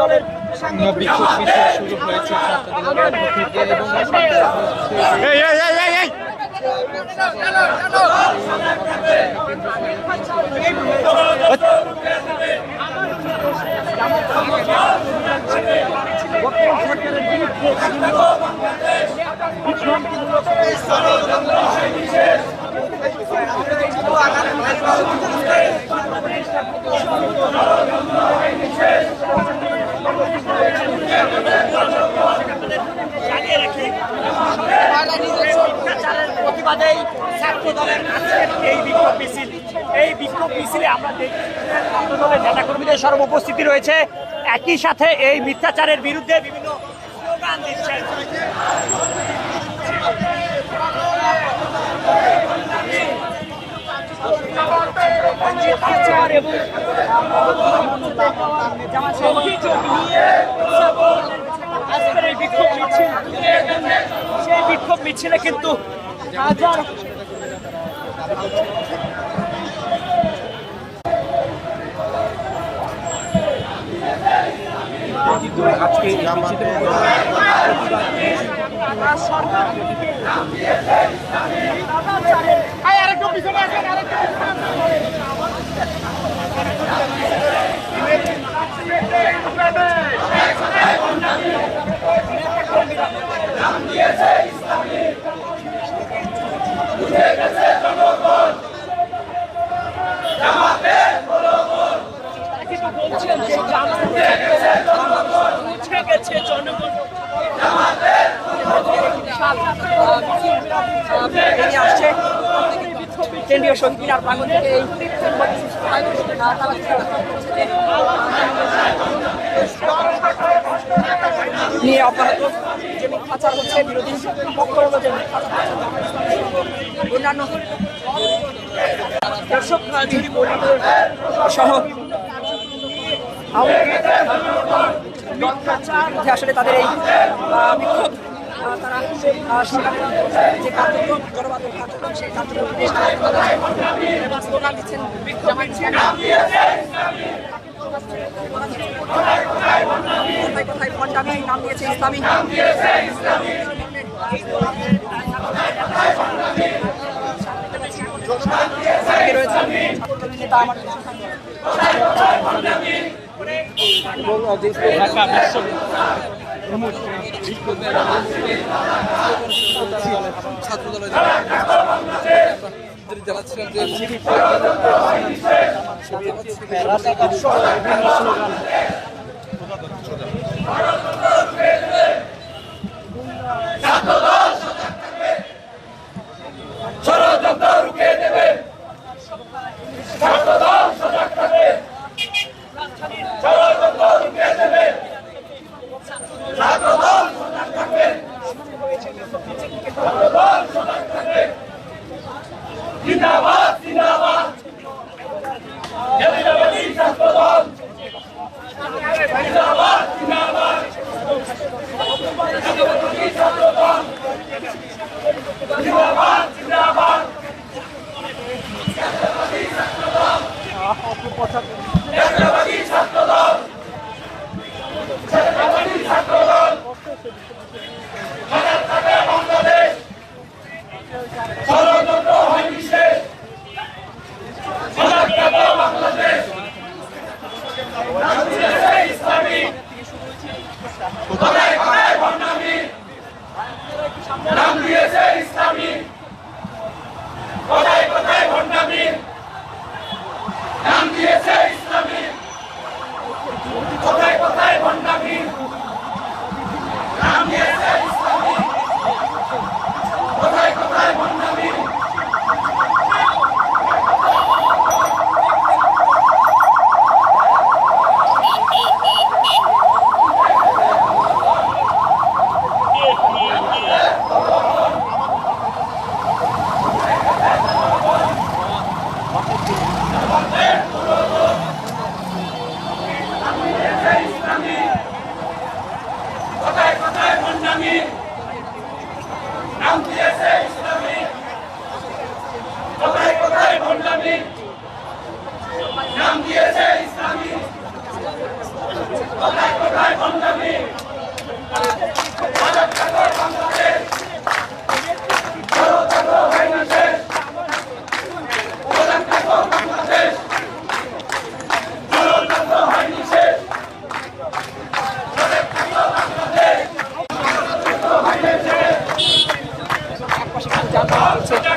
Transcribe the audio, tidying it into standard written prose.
দলের বিক্ষোভ মিছিল শুরু হয়েছে ছাত্রদলের পক্ষ থেকে এবং প্রতিবাদে ছাত্র দলের এই বিক্ষোভ মিছিলে আমরা দেখি ছাত্র দলের নেতাকর্মীদের সর্বোপস্থিতি রয়েছে। একই সাথে এই মিথ্যাচারের বিরুদ্ধে বিভিন্ন স্লোগান দিচ্ছেন। আজকের এই বিক্ষোভ মিছিল, সেই বিক্ষোভ মিছিলে কিন্তু হাজার আজকে কেন্দ্রীয় শহীদ মিনার প্রাঙ্গণ থেকে এই নিয়ে অব্যাহত যে মিথ্যাচার হচ্ছে, বিরোধী পক্ষ হলো যে অন্যান্য দর্শক সহ আসলে তাদের এই বিক্ষোভ তারা সরকারের যে কার্যক্রম জনবাদী কার্যক্রম সেই কার্যক্রম স্লোগান দিচ্ছেন। কোথায় ভণ্ডামি নাম দিয়েছে ইসলামী। নেতা আমার ছাত্রদলের জানাচ্ছিলেন যে ষড়যন্ত্র রুখে দেবে, ছাত্রদল সজাগ থাকবে, ষড়যন্ত্র রুখে দেবে, ছাত্রদল সজাগ থাকবে, ছাত্রদল সজাগ থাকবে। জিন্দাবাদ জিন্দাবাদ জাতীয়তাবাদী ছাত্রদল, জিন্দাবাদ জিন্দাবাদ জাতীয়তাবাদী ছাত্রদল, জিন্দাবাদ জিন্দাবাদ জাতীয়তাবাদী ছাত্রদল, জাতীয়তাবাদী ছাত্রদল, জাতীয়তাবাদী ছাত্রদল। সজাগ থাকে বাংলাদেশ, ষড়যন্ত্র হয় নিঃশেষ, সজাগ থাকে বাংলাদেশ, নাম দিয়েছে ইসলামী, কোথায় কোথায় ভণ্ডামি, নাম দিয়েছে ইসলামী, কোথায় কোথায় ভণ্ডামি, নাম দিয়েছে ইসলামী, কোথায় কোথায় ভণ্ডামি, নাম দিয়েছে ইসলামী, কোথায় কোথায় ভণ্ডামি। জানানো হচ্ছে